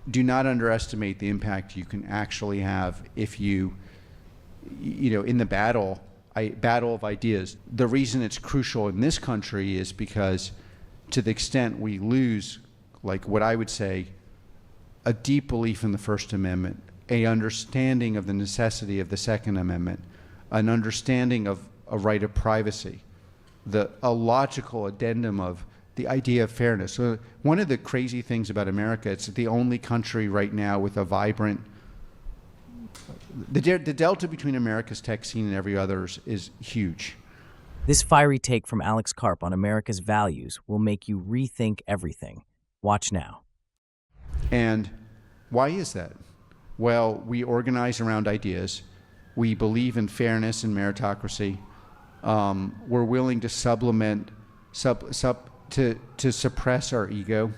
do not underestimate the impact you can actually have if you know, in the battle of ideas. The reason it's crucial in this country is because to the extent we lose, like what I would say, a deep belief in the First Amendment, a understanding of the necessity of the Second Amendment, an understanding of a right of privacy, a logical addendum of the idea of fairness. So one of the crazy things about America, it's the only country right now with a vibrant, the delta between America's tech scene and every other's is huge. This fiery take from Alex Karp on America's values will make you rethink everything. Watch now. And why is that? Well, we organize around ideas. We believe in fairness and meritocracy. We're willing to to suppress our ego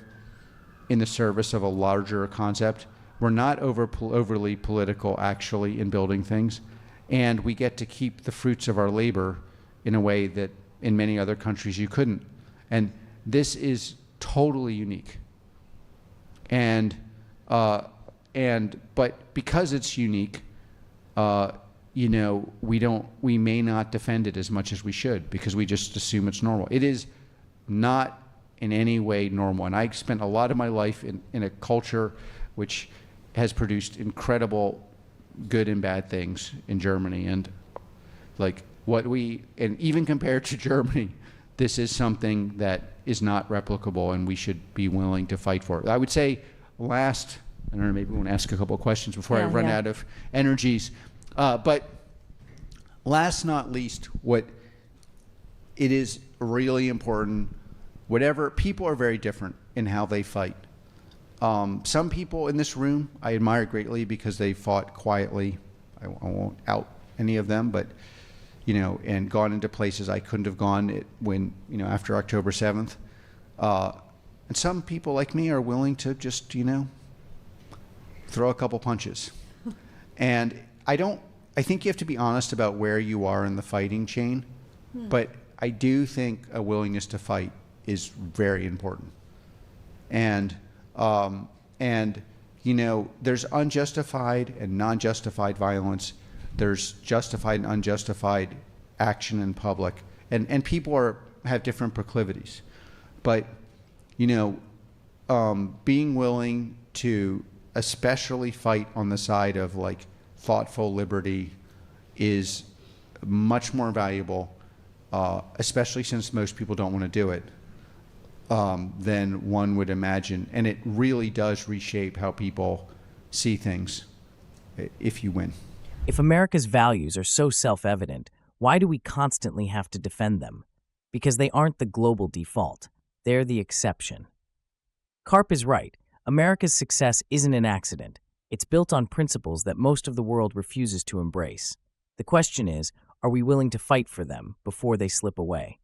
in the service of a larger concept. We're not overly political, actually, in building things. And we get to keep the fruits of our labor in a way that in many other countries you couldn't. And this is totally unique. But because it's unique, you know, we may not defend it as much as we should because we just assume it's normal. It is not in any way normal. And I spent a lot of my life in a culture which has produced incredible good and bad things in Germany. And like and even compared to Germany, this is something that is not replicable and we should be willing to fight for. I would say I don't know, maybe we want to ask a couple of questions before I run out of energies. But last not least, what it is really important, whatever, people are very different in how they fight. Some people in this room I admire greatly because they fought quietly. I won't out any of them, but you know, and gone into places I couldn't have gone when, you know, after October 7th. And some people like me are willing to just, you know, throw a couple punches. And I think you have to be honest about where you are in the fighting chain, but I do think a willingness to fight is very important. And you know, there's unjustified and non-justified violence. There's justified and unjustified action in public, and people have different proclivities. But you know, being willing to especially fight on the side of like thoughtful liberty is much more valuable, especially since most people don't want to do it, than one would imagine. And it really does reshape how people see things if you win. If America's values are so self-evident, why do we constantly have to defend them? Because they aren't the global default. They're the exception. Karp is right. America's success isn't an accident. It's built on principles that most of the world refuses to embrace. The question is, are we willing to fight for them before they slip away?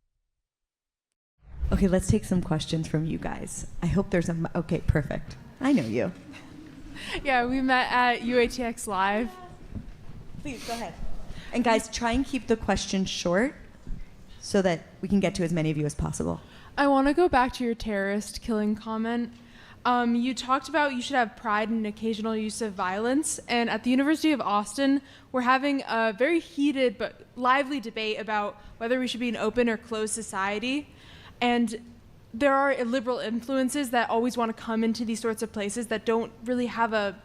Okay, let's take some questions from you guys. I hope there's okay, perfect. I know you. Yeah, we met at UATX Live. Please, go ahead. And guys, try and keep the questions short so that we can get to as many of you as possible. I want to go back to your terrorist killing comment. You talked about you should have pride in occasional use of violence, and at the University of Austin, we're having a very heated but lively debate about whether we should be an open or closed society. And there are illiberal influences that always want to come into these sorts of places that don't really have a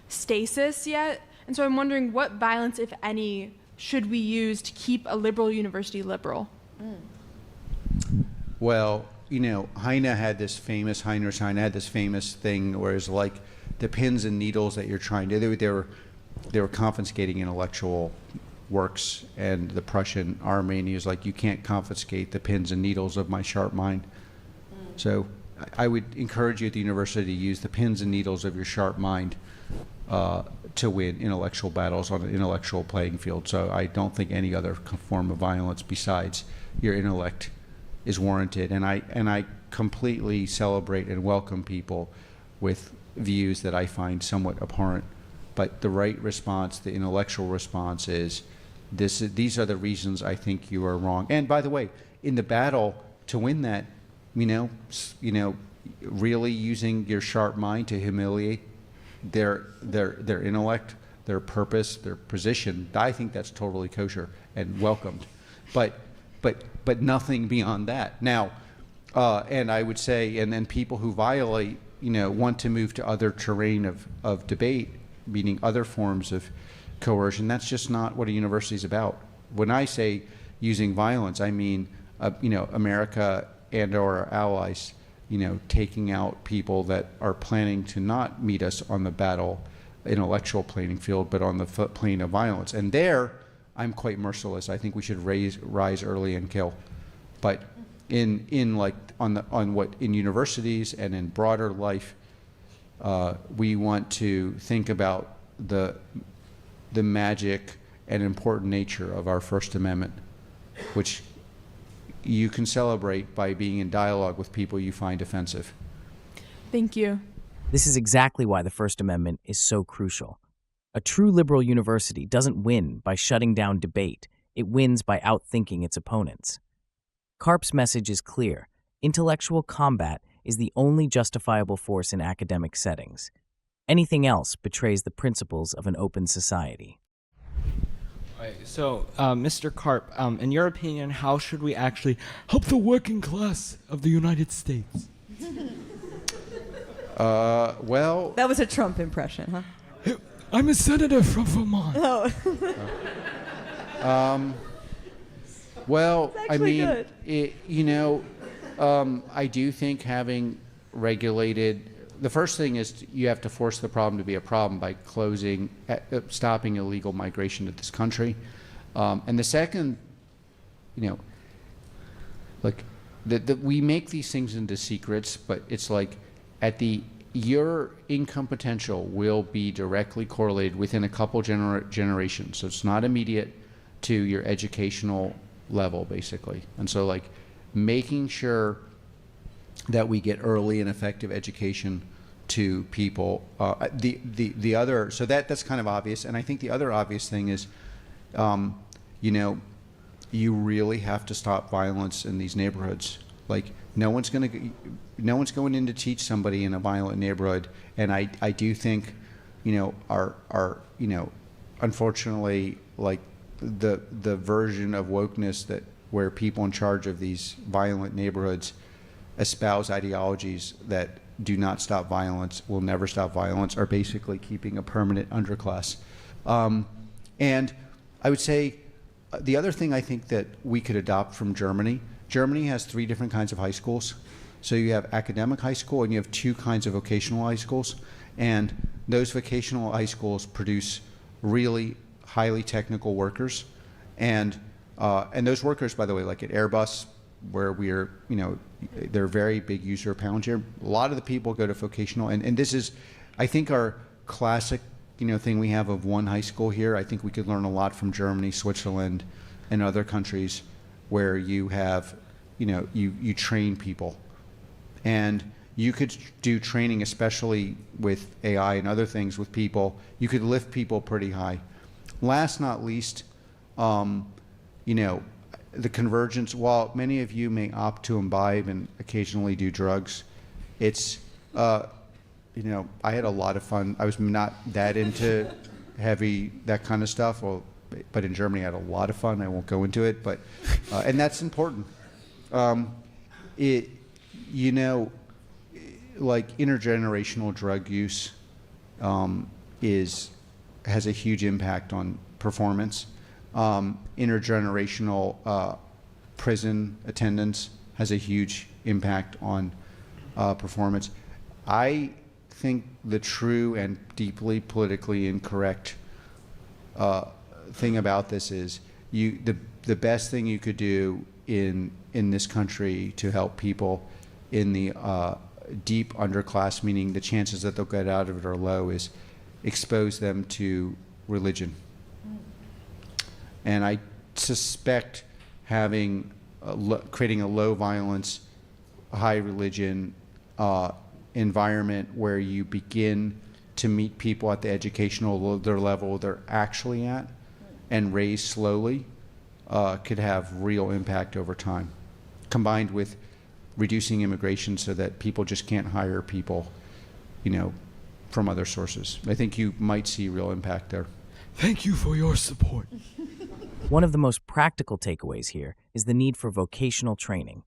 stasis yet. And so I'm wondering what violence, if any, should we use to keep a liberal university liberal? Well, you know, Heinrich had this famous thing where it's like the pins and needles that you're trying to, they were confiscating intellectual works, and the Prussian army, and he was like, you can't confiscate the pins and needles of my sharp mind. So I would encourage you at the university to use the pins and needles of your sharp mind to win intellectual battles on an intellectual playing field. So I don't think any other form of violence besides your intellect is warranted. And I completely celebrate and welcome people with views that I find somewhat abhorrent. But the right response, the intellectual response is, these are the reasons I think you are wrong. And by the way, in the battle to win that, you know, really using your sharp mind to humiliate their intellect, their purpose, their position, I think that's totally kosher and welcomed. But nothing beyond that. Now, and I would say, and then people who violate, want to move to other terrain of debate, meaning other forms of coercion. That's just not what a university is about. When I say using violence, I mean, America and our allies, taking out people that are planning to not meet us on the intellectual playing field, but on the plane of violence. And there, I'm quite merciless. I think we should rise early and kill. But in universities and in broader life, we want to think about the magic and important nature of our First Amendment, which you can celebrate by being in dialogue with people you find offensive. Thank you. This is exactly why the First Amendment is so crucial. A true liberal university doesn't win by shutting down debate. It wins by outthinking its opponents. Karp's message is clear. Intellectual combat is the only justifiable force in academic settings. Anything else betrays the principles of an open society. So, Mr. Karp, in your opinion, how should we actually help the working class of the United States? Well... That was a Trump impression, huh? I'm a senator from Vermont. Oh. Well, I actually mean, good. I do think having regulated, the first thing is you have to force the problem to be a problem by stopping illegal migration to this country. And the second, we make these things into secrets, but it's like your income potential will be directly correlated within a couple generations. So it's not immediate to your educational level, basically. And so making sure that we get early and effective education to people. The other, so that's kind of obvious. And I think the other obvious thing is, you really have to stop violence in these neighborhoods. No one's going in to teach somebody in a violent neighborhood. And I do think, unfortunately, the version of wokeness where people in charge of these violent neighborhoods espouse ideologies that do not stop violence, will never stop violence, are basically keeping a permanent underclass. And I would say the other thing I think that we could adopt from Germany has 3 different kinds of high schools. So you have academic high school and you have 2 kinds of vocational high schools. And those vocational high schools produce really highly technical workers. And those workers, by the way, like at Airbus, where we're, they're a very big user of Palantir. A lot of the people go to vocational, and this is, I think, our classic, thing we have of one high school here. I think we could learn a lot from Germany, Switzerland, and other countries where you have, you train people. And you could do training, especially with AI and other things with people. You could lift people pretty high. Last not least, the convergence, while many of you may opt to imbibe and occasionally do drugs, it's, I had a lot of fun. I was not that into that kind of stuff, but in Germany I had a lot of fun. I won't go into it, but, and that's important. Intergenerational drug use has a huge impact on performance. Intergenerational prison attendance has a huge impact on performance. I think the true and deeply politically incorrect thing about this is the best thing you could do in this country to help people in the deep underclass, meaning the chances that they'll get out of it are low, is expose them to religion. And I suspect creating a low violence, high religion environment where you begin to meet people at the educational level they're actually at and raise slowly could have real impact over time, combined with reducing immigration so that people just can't hire people, from other sources. I think you might see real impact there. Thank you for your support. One of the most practical takeaways here is the need for vocational training.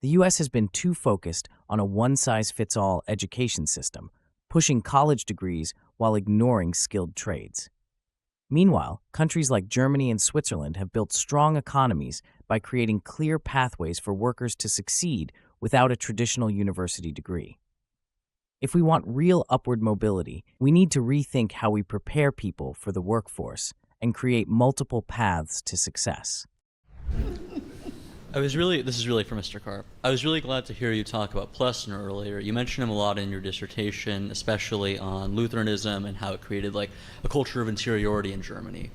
The U.S. has been too focused on a one-size-fits-all education system, pushing college degrees while ignoring skilled trades. Meanwhile, countries like Germany and Switzerland have built strong economies by creating clear pathways for workers to succeed without a traditional university degree. If we want real upward mobility, we need to rethink how we prepare people for the workforce and create multiple paths to success. This is really for Mr. Karp. I was really glad to hear you talk about Plessner earlier. You mentioned him a lot in your dissertation, especially on Lutheranism and how it created like a culture of interiority in Germany.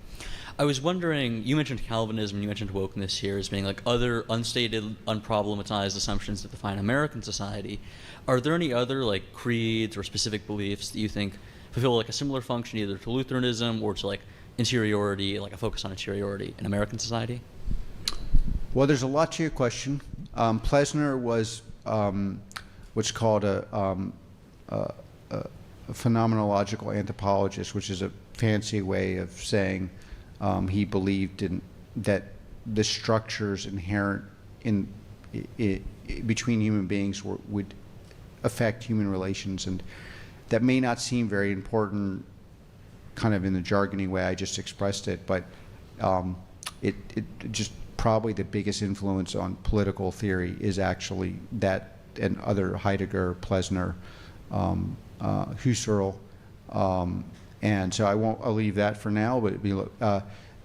I was wondering, you mentioned Calvinism and you mentioned wokeness here as being like other unstated, unproblematized assumptions that define American society. Are there any other like creeds or specific beliefs that you think fulfill like a similar function either to Lutheranism or to like interiority, like a focus on interiority in American society? Well, there's a lot to your question. Plessner was what's called a phenomenological anthropologist, which is a fancy way of saying he believed that the structures inherent between human beings would affect human relations, and that may not seem very important, kind of in the jargony way I just expressed it, but it just probably the biggest influence on political theory is actually that and other Heidegger, Plessner, Husserl, and so I'll leave that for now. But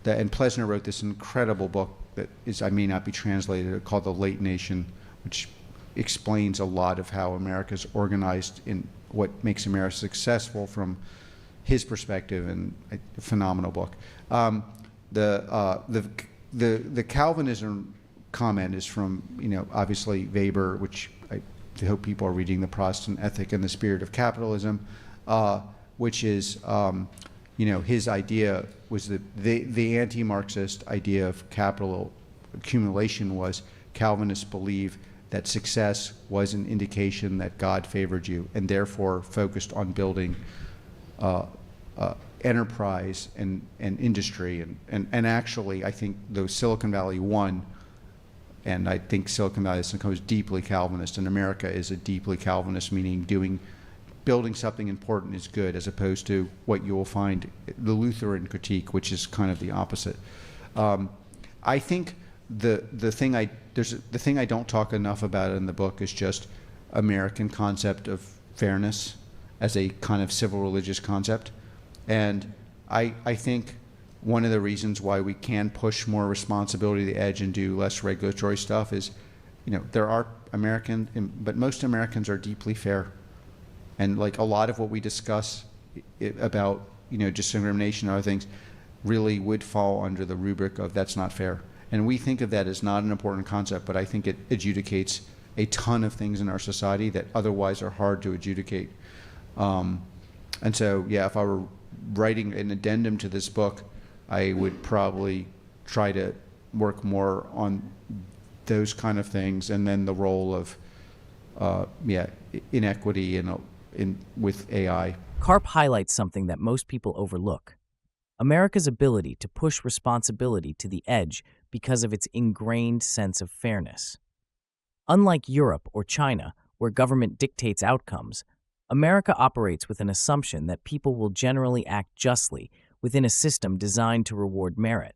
and Plessner wrote this incredible book that I may not be translated, called The Late Nation, which explains a lot of how America's organized in what makes America successful from his perspective, and a phenomenal book. The Calvinism comment is from, obviously Weber, which I hope people are reading, The Protestant Ethic and the Spirit of Capitalism, which is, his idea was that the anti-Marxist idea of capital accumulation was Calvinists believe that success was an indication that God favored you, and therefore focused on building enterprise and industry, and actually I think though Silicon Valley won, and I think Silicon Valley becomes deeply Calvinist, and America is a deeply Calvinist, meaning building something important is good, as opposed to what you will find the Lutheran critique, which is kind of the opposite. I think the thing I don't talk enough about in the book is just American concept of fairness as a kind of civil religious concept. And I think one of the reasons why we can push more responsibility to the edge and do less regulatory stuff is, there are but most Americans are deeply fair. And like a lot of what we discuss about, discrimination and other things really would fall under the rubric of that's not fair. And we think of that as not an important concept, but I think it adjudicates a ton of things in our society that otherwise are hard to adjudicate. And so, yeah, if I were writing an addendum to this book, I would probably try to work more on those kind of things, and then the role of inequity with AI. Karp highlights something that most people overlook: America's ability to push responsibility to the edge because of its ingrained sense of fairness. Unlike Europe or China, where government dictates outcomes, America operates with an assumption that people will generally act justly within a system designed to reward merit.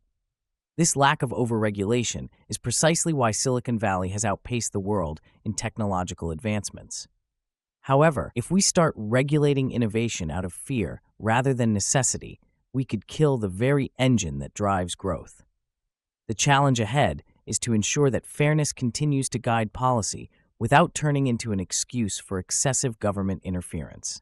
This lack of overregulation is precisely why Silicon Valley has outpaced the world in technological advancements. However, if we start regulating innovation out of fear rather than necessity, we could kill the very engine that drives growth. The challenge ahead is to ensure that fairness continues to guide policy without turning into an excuse for excessive government interference.